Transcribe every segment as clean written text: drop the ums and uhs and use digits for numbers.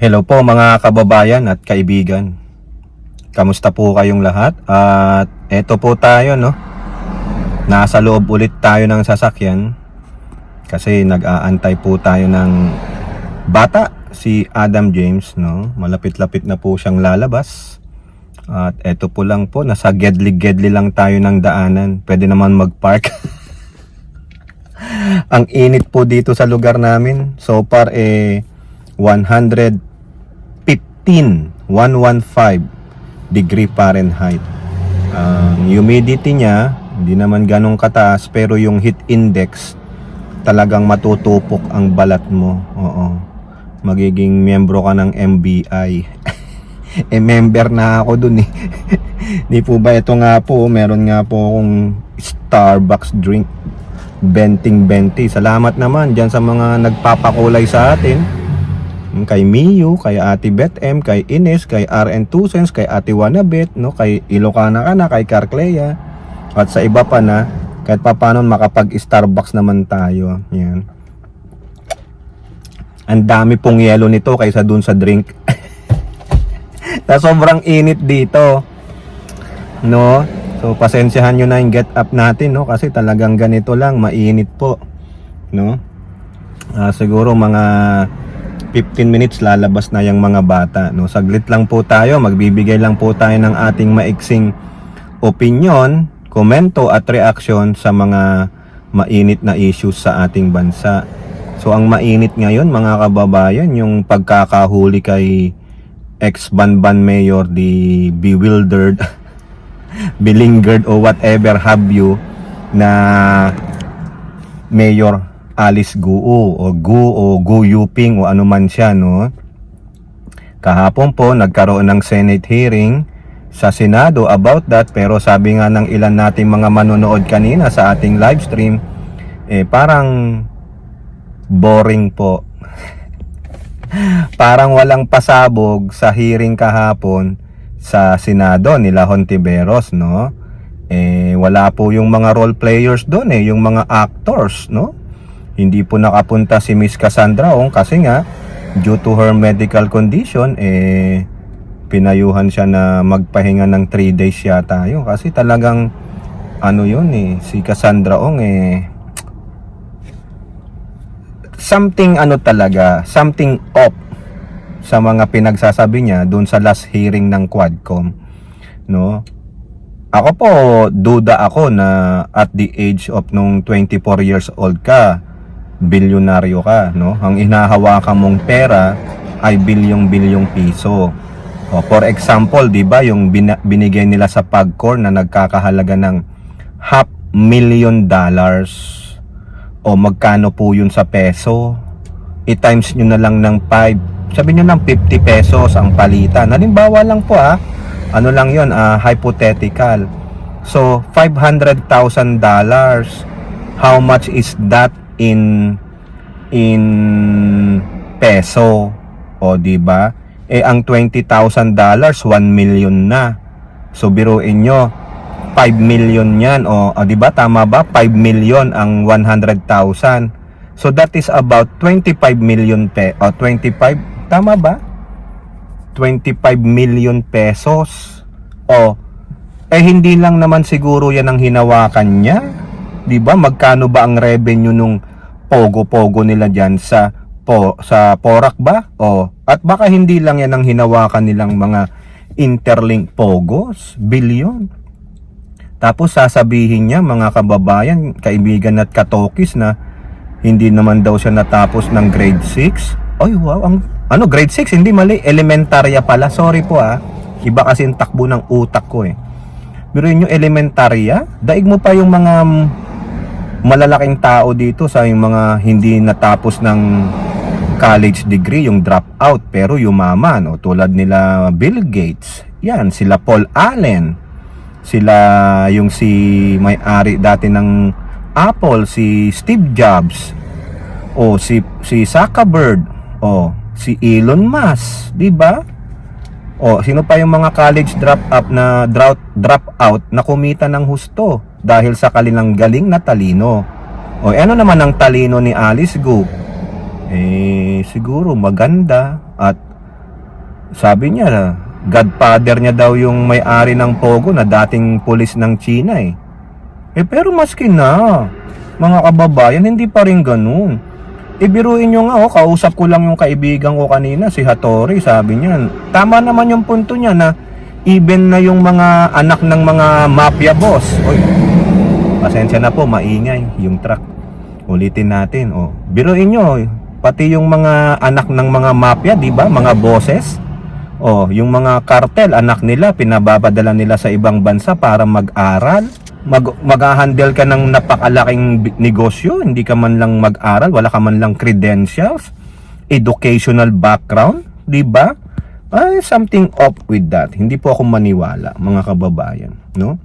Hello po mga kababayan at kaibigan. Kamusta po kayong lahat? At eto po tayo, no. Nasa loob ulit tayo ng sasakyan kasi nag-aantay po tayo ng bata, si Adam James, no. Malapit-lapit na po siyang lalabas. At eto po lang po, nasa gedli-gedli lang tayo ng daanan. Pwede naman mag-park. Ang init po dito sa lugar namin. So far 115 degree Fahrenheit. Humidity niya hindi naman ganong kataas, pero yung heat index talagang matutupok ang balat mo. Oo. Magiging miyembro ka ng MBI. Member na ako dun eh. Di po ba ito nga po, meron nga po akong Starbucks drink, Benting 20. Salamat naman dyan sa mga nagpapakulay sa atin. Kay Miyu, kay Ate Beth M, kay Ines, kay RN 2 Cents, kay Ate Wanabet, no, kay Ilocana ka na, kay Carclea, at sa iba pa na, kahit pa paano makapag-Starbucks naman tayo. Yan. Ang dami pong yelo nito kaysa dun sa drink. Na sobrang init dito, no. So pasensyahan nyo na yung get up natin, no, kasi talagang ganito lang, mainit po, no. Siguro mga 15 minutes lalabas na yung mga bata, no. Saglit lang po tayo, magbibigay lang po tayo ng ating maiksing opinion, komento at reaksyon sa mga mainit na issues sa ating bansa. So ang mainit ngayon mga kababayan, yung pagkakahuli kay ex-Banban Mayor di Bewildered, Belingered o whatever have you, na Mayor Alice Guo o Gu Yuping o ano man siya, no. Kahapon po nagkaroon ng Senate hearing sa Senado about that, pero sabi nga ng ilan nating mga manonood kanina sa ating live stream, parang boring po. Parang walang pasabog sa hearing kahapon sa Senado nila Hontiveros, no. Wala po yung mga role players doon, yung mga actors, no. Hindi po nakapunta si Miss Cassandra Ong kasi nga due to her medical condition, pinayuhan siya na magpahinga ng 3 days yata yun, kasi talagang ano yun, si Cassandra Ong something talaga, something off sa mga pinagsasabi niya doon sa last hearing ng Quadcom, no. Ako po, duda ako na at the age of nung 24 years old ka, bilyonaryo ka, no? Ang hinahawakan mong pera ay bilyong-bilyong piso. O, for example, 'di ba, yung binigay nila sa PAGCOR na nagkakahalaga ng $500,000. O magkano po yun sa peso? I-times nyo na lang ng 5. Sabi nyo ng 50 pesos ang palitan. Halimbawa lang po ano lang yun, hypothetical. So, $500,000. How much is that in peso? O di ba? Ang $20,000 $1 million na. So biruin nyo, 5 million yan, o di ba, tama ba? 5 million ang 100,000. So that is about 25 million 25, tama ba? 25 million pesos. O hindi lang naman siguro yan ang hinawakan niya. 'Di ba? Magkano ba ang revenue nung pogo-pogo nila diyan sa Porac ba? At baka hindi lang yan ang hinawakan nilang mga interlink pogos, billion. Tapos sasabihin niya, mga kababayan, kaibigan at katokis, na hindi naman daw siya natapos ng grade 6. Ay wow, grade 6, hindi mali, elementarya pala. Sorry po iba kasi yung takbo ng utak ko Pero yun yung elementarya, daig mo pa yung mga malalaking tao dito sa yung mga hindi natapos ng college degree, yung dropout pero yumaman, tulad nila Bill Gates, yan, sila Paul Allen, sila yung si may-ari dati ng Apple, si Steve Jobs, si Zuckerberg, si Elon Musk, di ba? Sino pa yung mga college dropout na kumita ng husto dahil sa kanilang galing na talino? Ano naman ang talino ni Alice Gu? Siguro maganda at Sabi niya, godfather niya daw yung may-ari ng Pogo na dating pulis ng China eh. Pero maski na, mga kababayan, hindi pa rin ganun. Ibiruin nyo nga, kausap ko lang yung kaibigan ko kanina, si Hattori, sabi niya, tama naman yung punto niya na even na yung mga anak ng mga mafia boss. Oy, pasensya na po, maingay yung truck. Ulitin natin, biruin nyo, pati yung mga anak ng mga mafia, di ba, mga bosses. Yung mga cartel, anak nila, pinababadala nila sa ibang bansa para mag-aral. Mag-handle ka ng napakalaking negosyo, hindi ka man lang mag-aral, wala ka man lang credentials, educational background, di ba? Something up with that. Hindi po ako maniwala, mga kababayan, no?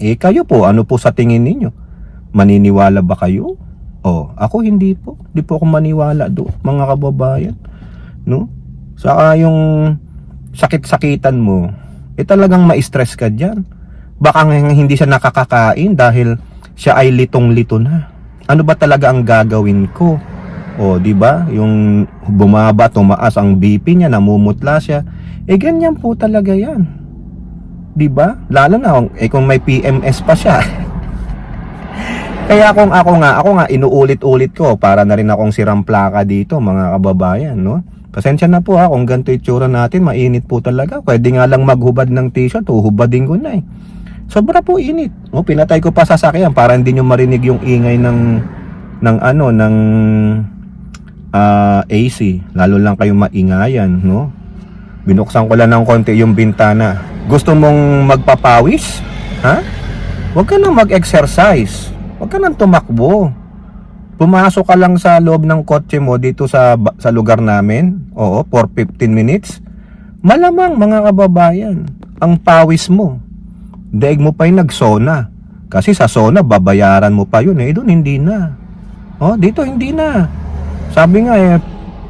Kayo po, ano po sa tingin ninyo? Maniniwala ba kayo? Ako hindi po. Hindi po ako maniwala do, mga kababayan, no? Saka yung sakit-sakitan mo, talagang ma-stress ka diyan. Baka hindi siya nakakakain dahil siya ay litong-lito na. Ano ba talaga ang gagawin ko? Di ba? Yung bumaba, tumaas ang BP niya, namumutla siya. Ganyan po talaga 'yan. Di ba? Lalo na kung may PMS pa siya. Kaya kung ako nga inuulit-ulit ko para na rin akong sirang plaka dito, mga kababayan, no? Pasensya na po kung ganito itsura natin, mainit po talaga. Pwede nga lang maghubad ng t-shirt, hubadin ko na eh. Sobra po init. Pinatay ko pa sa sasakyan para hindi nyo marinig yung ingay ng AC. Lalo lang kayo maingayan, no? Binuksan ko lang ng konti yung bintana. Gusto mong magpapawis? Ha? Huwag ka nang mag-exercise. Huwag ka nang tumakbo. Pumasok ka lang sa loob ng kotse mo dito sa lugar namin. For 15 minutes. Malamang, mga kababayan, ang pawis mo, daig mo pa yung nag-sauna. Kasi sa sauna, babayaran mo pa yun. Doon hindi na. Dito hindi na. Sabi nga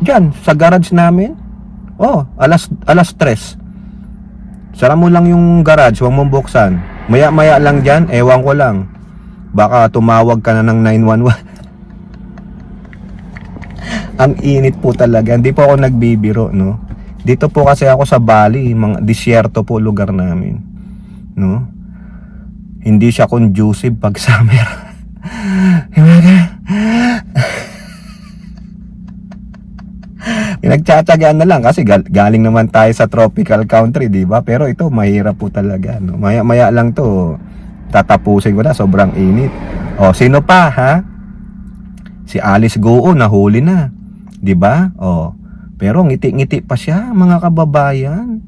dyan, sa garage namin, alas 3. Sara mo lang yung garage, huwag mong buksan. Maya-maya lang dyan, ewan ko lang. Baka tumawag ka na ng 911. Ang init po talaga. Hindi po ako nagbibiro, no? Dito po kasi ako sa Bali, mga disyerto po lugar namin, no? Hindi siya conducive pag summer. Pinagtsatsagaan na lang kasi galing naman tayo sa tropical country, di ba? Pero ito mahirap po talaga, no? Maya lang to, tatapusin ko na, sobrang init. Sino pa, ha? Si Alice Goo nahuli na, di ba? Pero ngiti-ngiti pa siya, mga kababayan.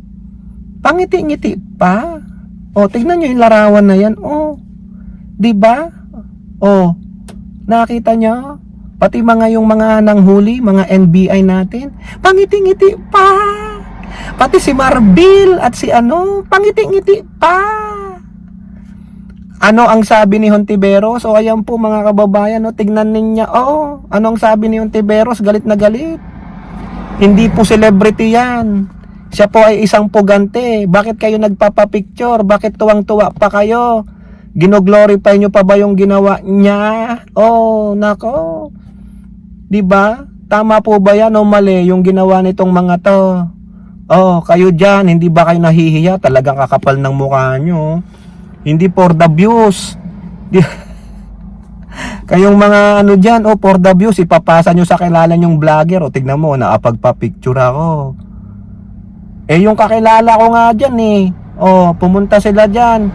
Pangiti-ngiti pa. Tignan nyo yung larawan na yan. Di ba? Nakita nyo? Pati yung mga nanghuli, mga NBI natin, pangiti-ngiti pa. Pati si Marbil at si pangiti-ngiti pa. Ano ang sabi ni Hontiveros? Ayan po, mga kababayan, tignan ninyo. Ano ang sabi ni Hontiveros? Galit na galit. Hindi po celebrity yan. Siya po ay isang pugante. Bakit kayo nagpapapicture? Bakit tuwang-tuwa pa kayo? Gino-glorify nyo pa ba yung ginawa niya? Nako. Diba? Tama po ba yan o mali yung ginawa nitong mga to? Kayo dyan, hindi ba kayo nahihiya? Talagang kakapal ng mukha nyo. Hindi for the views. Kayong mga dyan, for the views, ipapasa nyo sa kilala nyong vlogger. Tignan mo, nakapagpa-picture ako. Yung kakilala ko nga dyan pumunta sila dyan.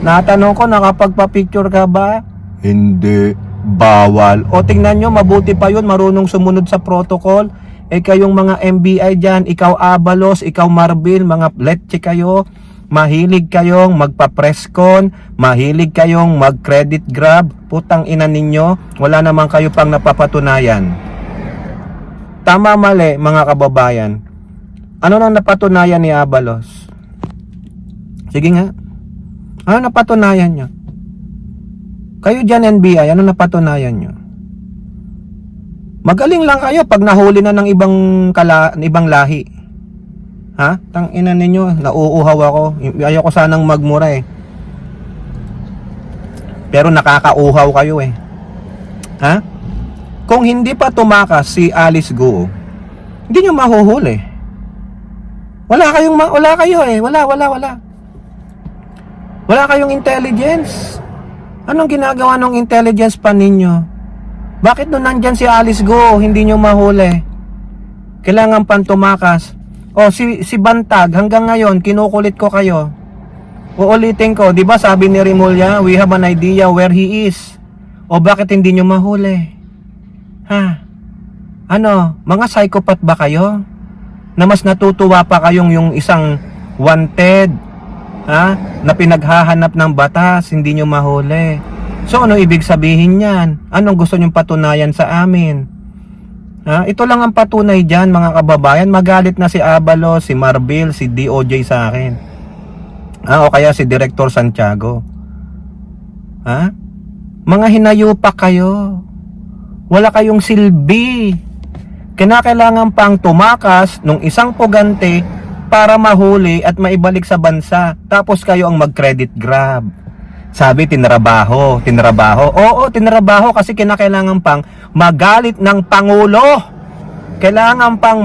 Natanong ko, nakapagpa-picture ka ba? Hindi, bawal. Tignan nyo, mabuti pa yun, marunong sumunod sa protocol. Kayong mga MBI dyan, ikaw Abalos, ikaw Marbil, mga letche kayo. Mahilig kayong magpa-presscon, mahilig kayong mag-credit grab. Putang ina ninyo, wala naman kayo pang napapatunayan. Tama mali, mga kababayan. Ano nang napatunayan ni Abalos? Sige nga. Ano napatunayan nyo? Kayo dyan NBI, ano napatunayan nyo? Magaling lang kayo pag nahuli na ng ibang lahi. Ha? Tang ina ninyo, nauuhaw ako. Ayoko sanang magmura Pero nakakauhaw kayo Ha? Kung hindi pa tumakas si Alice Goo, hindi nyo mahuhuli. Wala kayo eh. Wala. Wala kayong intelligence. Anong ginagawa ng intelligence pa ninyo? Bakit nung nandyan si Alice Go, hindi nyo mahuli? Kailangan pang tumakas. O si Bantag, hanggang ngayon, kinukulit ko kayo. Uulitin ko, di ba sabi ni Rimulya, we have an idea where he is. O bakit hindi nyo mahuli? Ha? Ano, mga psychopath ba kayo? Na mas natutuwa pa kayong yung isang wanted, ha? Na pinaghahanap ng batas, hindi nyo mahuli. So ano ibig sabihin yan? Anong gusto nyong patunayan sa amin? Ha? Ito lang ang patunay dyan mga kababayan. Magalit na si Abalos, si Marbil, si DOJ sa akin. O kaya si Director Santiago. Ha? Mga hinayupak kayo. Wala kayong silbi. Kinakailangan pang tumakas nung isang pugante para mahuli at maibalik sa bansa. Tapos kayo ang mag-credit grab. Sabi, tinrabaho. Oo, tinrabaho kasi kinakailangan pang magalit ng Pangulo. Kailangan pang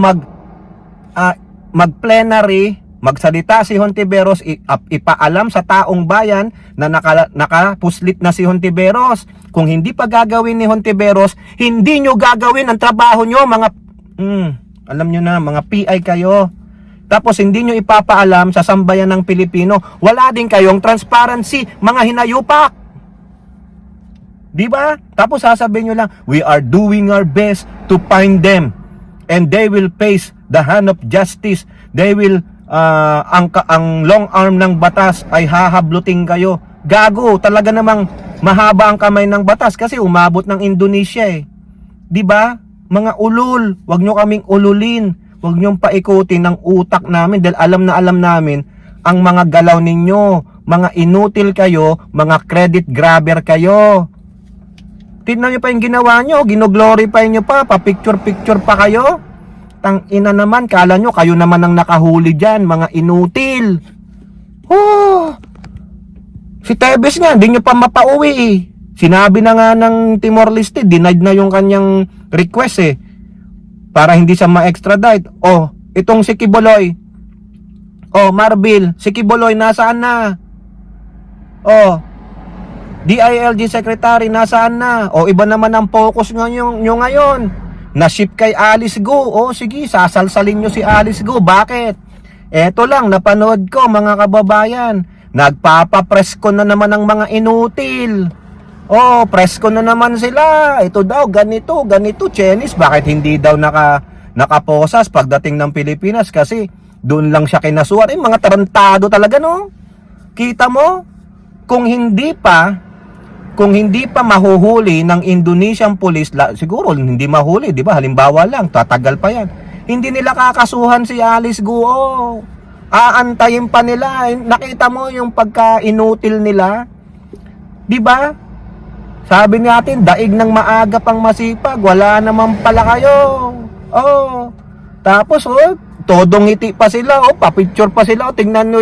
mag-plenary, magsalita si Hontiveros, ipaalam sa taong bayan na nakapuslit na si Hontiveros. Kung hindi pa gagawin ni Hontiveros, hindi nyo gagawin ang trabaho nyo, mga alam nyo na, mga PI kayo. Tapos hindi nyo ipapaalam sa sambayan ng Pilipino. Wala din kayong transparency, mga hinayupak. Diba? Tapos sasabihin nyo lang, we are doing our best to find them. And they will face the hand of justice. They will, ang long arm ng batas ay hahablutin kayo. Gago, talaga namang mahaba ang kamay ng batas kasi umabot ng Indonesia eh. Diba? Mga ulul, wag nyo kaming ululin. Huwag niyong paikutin ng utak namin dahil alam namin ang mga galaw ninyo. Mga inutil kayo, mga credit grabber kayo. Tignan niyo pa yung ginawa niyo, ginoglorify niyo pa, pa-picture-picture pa kayo. Tang ina naman, kala niyo kayo naman ang nakahuli diyan, mga inutil. Si Tebes nga, hindi niyo pa mapauwi eh. Sinabi na nga ng Timor-Leste, denied na yung kanyang request eh. Para hindi siya ma-extradite. Itong si Kibuloy. Marbil, si Kibuloy nasaan na? DILG Secretary nasaan na? Iba naman ang focus nyo ngayon. Na-ship kay Alice Go. Sige, sasalsalin nyo si Alice Go. Bakit? Eto lang, napanood ko mga kababayan. Nagpapapresko na naman ang mga inutil. Presko na naman sila. Ito daw, ganito, Chinese. Bakit hindi daw nakaposas pagdating ng Pilipinas? Kasi doon lang siya kinasuhan. Mga tarantado talaga, no? Kita mo? Kung hindi pa mahuhuli ng Indonesian police, siguro hindi mahuli, di ba? Halimbawa lang, tatagal pa yan. Hindi nila kakasuhan si Alice Guo. Aantayin pa nila. Nakita mo yung pagka-inutil nila? Di ba? Sabi natin, daig ng maaga pang masipag, wala naman pala kayo. Tapos, todong ngiti pa sila, pa-picture pa sila. Tingnan nyo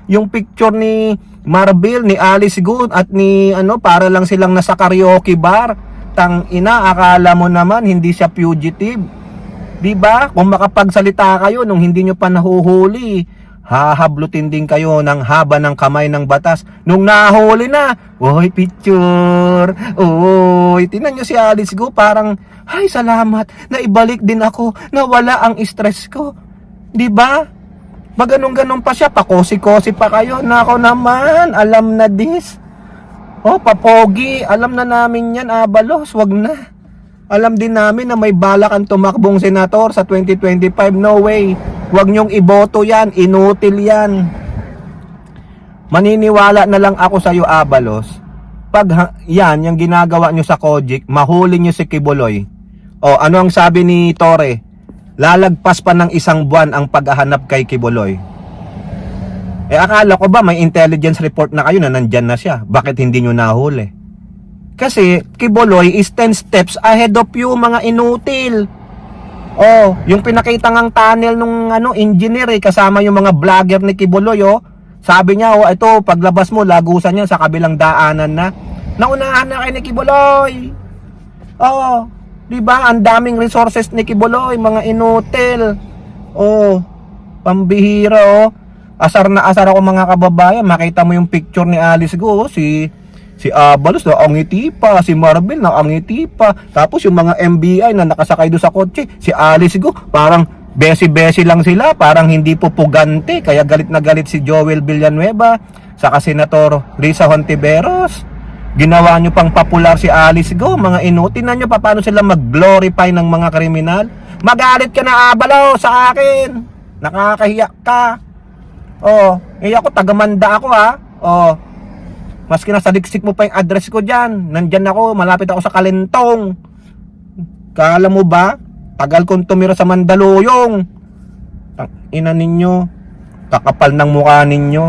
yung picture ni Marbil, ni Alice Good, at ni, para lang silang nasa karaoke bar. Tang ina, akala mo naman, hindi siya fugitive. Diba? Kung makapagsalita kayo nung hindi nyo pa nahuhuli, hahablutin din kayo ng haba ng kamay ng batas. Nung nahuli na, picture. Tingnan nyo si Alice Go, parang, ay salamat, naibalik din ako, nawala ang stress ko. Diba? Ganun pa siya, pakosi-kosi pa kayo. Nako naman, alam na this. Papogi, alam na namin yan, Abalos, wag na. Alam din namin na may balak ang tumakbong senator sa 2025, no way. Huwag nyong iboto yan, inutil yan. Maniniwala na lang ako sa iyo, Abalos. Pag yan, yung ginagawa nyo sa Kojik, mahuli nyo si Kibuloy. Ano ang sabi ni Torre? Lalagpas pa ng 1 buwan ang paghahanap kay Kibuloy. Akala ko ba may intelligence report na kayo na nandyan na siya? Bakit hindi nyo nahuli? Kasi Kibuloy is 10 steps ahead of you, mga inutil. Yung pinakita ngang tunnel nung engineer kasama yung mga vlogger ni Kibuloy, sabi niya, ito paglabas mo lagusan yan sa kabilang daanan na. Naunahan na kay ni Kibuloy. Di ba? Ang daming resources ni Kibuloy, mga inutil. Pambihira, oh. Asar na asar ako mga kababayan. Makita mo yung picture ni Alice Go, oh. Si Abalos na angiti pa, si Marvel na angiti pa. Tapos yung mga MBI na nakasakay doon sa kotse, si Alice Go, parang besi-besi lang sila, parang hindi pupugante. Kaya galit na galit si Joel Villanueva, saka Senator Risa Hontiveros. Ginawa nyo pang popular si Alice Go, mga inutin nyo pa paano sila mag-glorify ng mga kriminal. Magalit ka na, Abalo, sa akin. Nakakahiya ka. Oh, ako, tagamanda ako, ha. Oh, maski nasa diksik mo pa yung address ko dyan. Nandyan ako, malapit ako sa Kalentong. Kala mo ba? Tagal kong tumira sa Mandaluyong. Ina ninyo, kakapal ng mukha ninyo.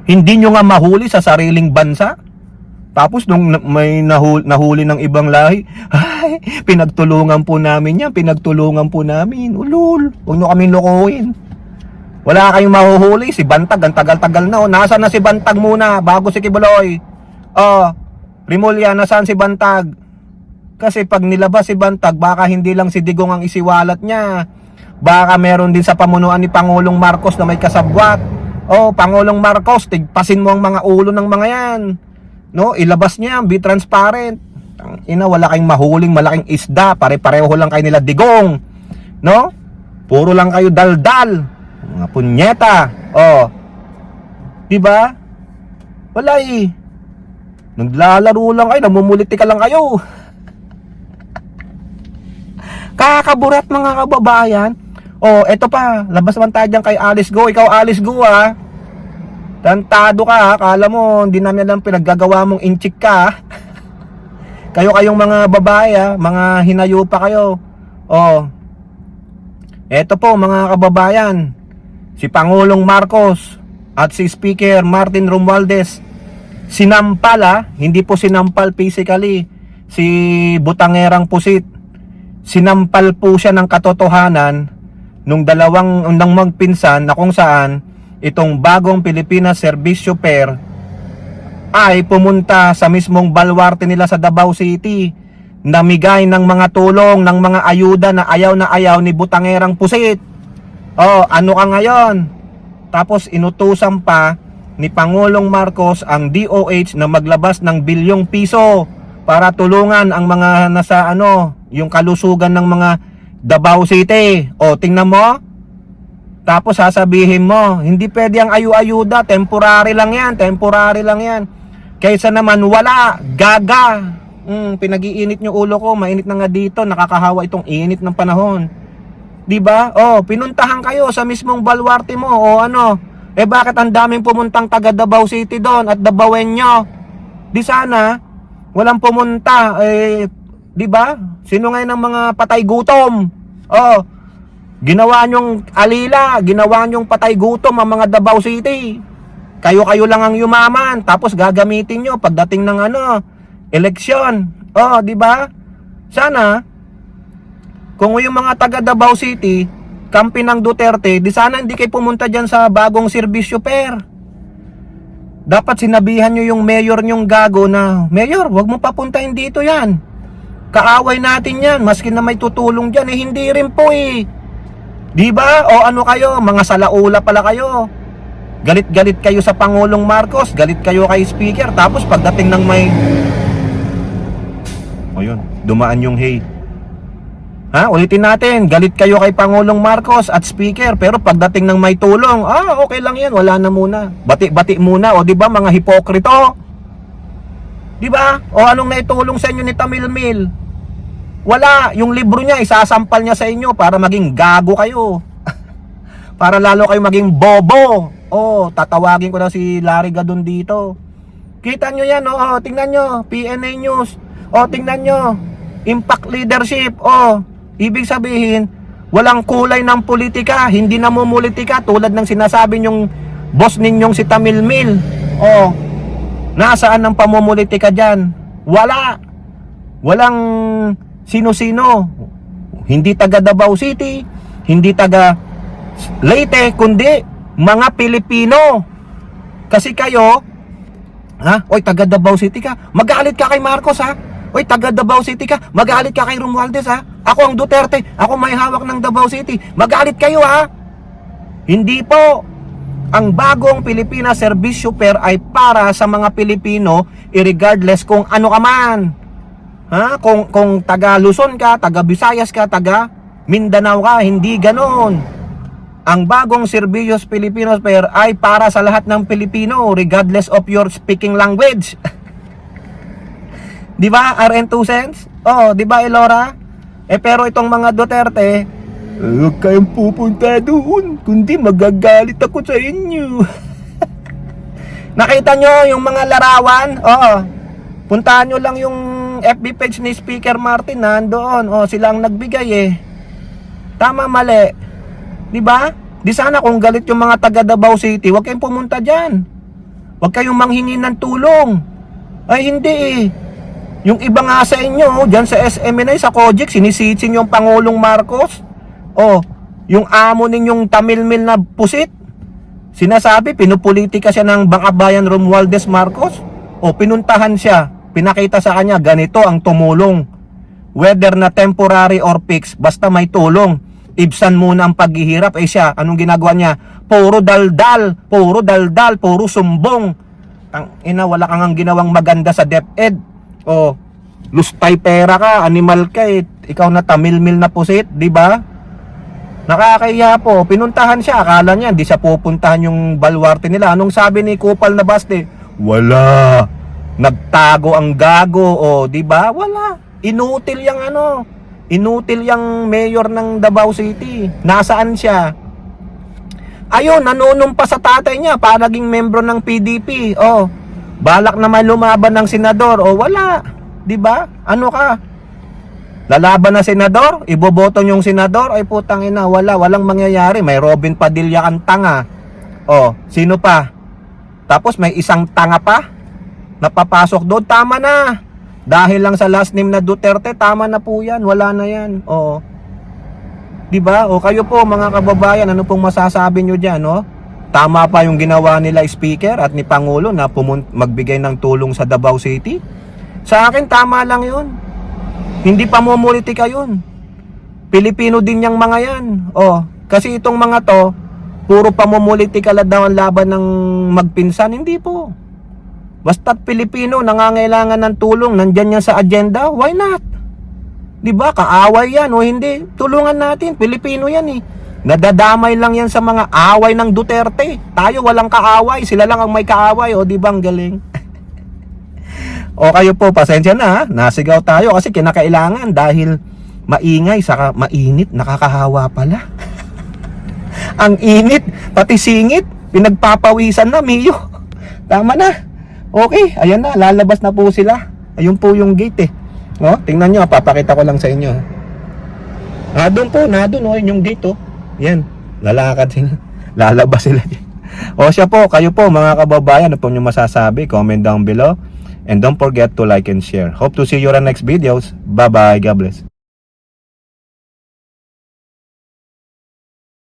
Hindi nyo nga mahuli sa sariling bansa. Tapos nung may nahuli ng ibang lahi, ay, pinagtulungan po namin yan, pinagtulungan po namin. Ulul, huwag nyo kami lokohin. Wala kayong mahuhuli. Si Bantag, ang tagal-tagal na. Oh. Nasaan na si Bantag muna bago si Kibuloy? Oh, Rimulya, nasaan si Bantag? Kasi pag nilabas si Bantag, baka hindi lang si Digong ang isiwalat niya. Baka meron din sa pamunuan ni Pangulong Marcos na may kasabwat. Oh, Pangulong Marcos, tigpasin mo ang mga ulo ng mga yan. No, ilabas niya, be transparent. Ina, wala kayong mahuling malaking isda. Pare-pareho lang kayo nila Digong. No? Puro lang kayo daldal. Mga punyeta. Oh. 'Di ba? Wala eh. Naglalaro lang kayo, namumulitika lang kayo. Kakaburat mga kababayan. Oh, eto pa, labas man tayo dyan kay Alice Go. Ikaw Alice Go, ha. Tantado ka, ha. Kala mo hindi namin alam pinaggagawa mong inchik ka, ha? Kayong mga babae, ha, mga hinayo pa kayo. Oh. Eto po mga kababayan, si Pangulong Marcos at si Speaker Martin Romualdez sinampal, hindi po sinampal physically si Butangerang Pusit. Sinampal po siya ng katotohanan nung nang magpinsan na kung saan itong bagong Pilipinas Servicio Pair ay pumunta sa mismong baluarte nila sa Davao City, namigay ng mga tulong, ng mga ayuda na ayaw ni Butangerang Pusit. Oh, ano ka ngayon? Tapos inutusan pa ni Pangulong Marcos ang DOH na maglabas ng bilyong piso para tulungan ang mga nasa yung kalusugan ng mga Davao City. O, tingnan mo. Tapos sasabihin mo, hindi pwede ang ayuda, temporary lang yan, temporary lang yan. Kaysa naman wala, gaga. Pinag-iinit nyo ulo ko, mainit na nga dito, nakakahawa itong init ng panahon. 'Di ba? Oh, pinuntahan kayo sa mismong baluarte mo o bakit ang daming pumuntang taga Davao City doon at Davaoenyo? Di sana walang pumunta, 'di ba? Sino ngayon ang mga patay gutom? Oh, ginawa nyong alila, ginawa nyong patay gutom ang mga Davao City. Kayo lang ang yumaman, tapos gagamitin nyo pagdating ng eleksyon. Oh, 'di ba? Sana kung yung mga taga Davao City, kampi ng Duterte, di sana hindi kayo pumunta dyan sa bagong Servicio Pair. Dapat sinabihan nyo yung mayor nyong gago na, Mayor, wag mo papuntahin dito yan. Kaaway natin yan, maski na may tutulong dyan, hindi rin po eh. Diba? O ano kayo, mga salaula pala kayo. Galit-galit kayo sa Pangulong Marcos, galit kayo kay Speaker, tapos pagdating ng may... O yun, dumaan yung hay. Ulitin natin, galit kayo kay Pangulong Marcos at Speaker, pero pagdating ng may tulong, okay lang yan, wala na muna. Bati-bati muna, o di ba mga hipokrito? Di ba? O anong naitulong sa inyo ni Tamil Mil? Wala, yung libro niya, isasampal niya sa inyo para maging gago kayo. Para lalo kayo maging bobo. O, tatawagin ko na si Larry Gadon dito. Kita nyo yan, tingnan nyo, PNA News. O, tingnan nyo, Impact Leadership. O, ibig sabihin, walang kulay ng politika, hindi namumulitika tulad ng sinasabi nyong boss ninyong si Tamil Mil. O, nasaan ang pamumulitika dyan? Wala. Walang sino-sino. Hindi taga Davao City, hindi taga Leyte, kundi mga Pilipino. Kasi kayo, oy, taga Davao City ka, magalit ka kay Marcos, Oy, taga Davao City ka, magalit ka kay Romualdez, Ako ang Duterte, ako may hawak ng Davao City. Magalit kayo, Hindi po. Ang bagong Pilipinas Serbisyo Per ay para sa mga Pilipino, irregardless kung ano ka man. Ha? Kung taga Luzon ka, taga Visayas ka, taga Mindanao ka, hindi ganon. Ang bagong Serbisyo Pilipinos Per ay para sa lahat ng Pilipino, regardless of your speaking language. Di ba? RN 2 cents? Oh, di ba, Elora? Pero itong mga Duterte, huwag kayong pupunta doon, kundi magagalit ako sa inyo. Nakita nyo yung mga larawan? Oo. Puntahan nyo lang yung FB page ni Speaker Martin, nandoon. Oh, sila ang nagbigay eh. Tama, mali. Di ba? Di sana kung galit yung mga taga Davao City, huwag kayong pumunta dyan. Huwag kayong manghingi ng tulong. Ay, hindi eh. Yung iba nga sa inyo, dyan sa SMNI, sa Kojik, sinisitsin yung Pangulong Marcos. Oh, yung amo ninyong Tamilmil na pusit, sinasabi, pinupolitika siya ng Bangkabayan Romualdez Marcos. O, pinuntahan siya, pinakita sa kanya, ganito ang tumulong. Whether na temporary or fixed, basta may tulong. Ibsan muna ang paghihirap. Siya, anong ginagawa niya? Puro daldal, puro sumbong. Wala kang ginawang maganda sa DepEd. O, lustay pera ka, animal ka eh. Ikaw na Tamilmil na pusit, di ba? Nakakahiya po. Pinuntahan siya, akala niya hindi siya pupuntahan yung baluarte nila. Anong sabi ni Kupal na Baste? Wala. Nagtago ang gago, o, di ba? Wala. Inutil yang inutil yang mayor ng Davao City. Nasaan siya? Ayun, nanunumpa sa tatay niya para naging membro ng PDP. Oh, balak naman lumaban ng senador. O, wala. 'Di ba? Ano ka? Lalaban na senador, iboboto yung senador, ay putang ina, walang mangyayari. May Robin Padilla kang tanga. O, sino pa? Tapos may isang tanga pa napapasok doon. Tama na. Dahil lang sa last name na Duterte, tama na po 'yan. Wala na 'yan. O. 'Di ba? O kayo po mga kababayan, ano pong masasabi niyo diyan, no? Tama pa yung ginawa nila Speaker at ni Pangulo na magbigay ng tulong sa Davao City? Sa akin, tama lang yun. Hindi pa mumulitika yun. Pilipino din yung mga yan. Oh, kasi itong mga to, puro pamumulitika lang daw ang laban ng magpinsan. Hindi po. Basta't Pilipino, nangangailangan ng tulong, nandyan yan sa agenda, why not? Diba? Kaaway yan o hindi. Tulungan natin. Pilipino yan eh. Nadadamay lang yan sa mga away ng Duterte. Tayo walang kaaway, sila lang ang may kaaway. O, di ba ang galing? O kayo po, pasensya na ha. Nasigaw tayo kasi kinakailangan dahil maingay, saka mainit, nakakahawa pala. Ang init, pati singit, pinagpapawisan na, Miyo. Tama na. Okay, ayan na, lalabas na po sila. Ayun po yung gate eh. O, tingnan nyo, papakita ko lang sa inyo. Doon po, doon o, yung gate o. Yan, lalakad sila. Lalabas sila. O siya po, kayo po mga kababayan, ano po nyo masasabi? Comment down below. And don't forget to like and share. Hope to see you on next videos. Bye bye, God bless.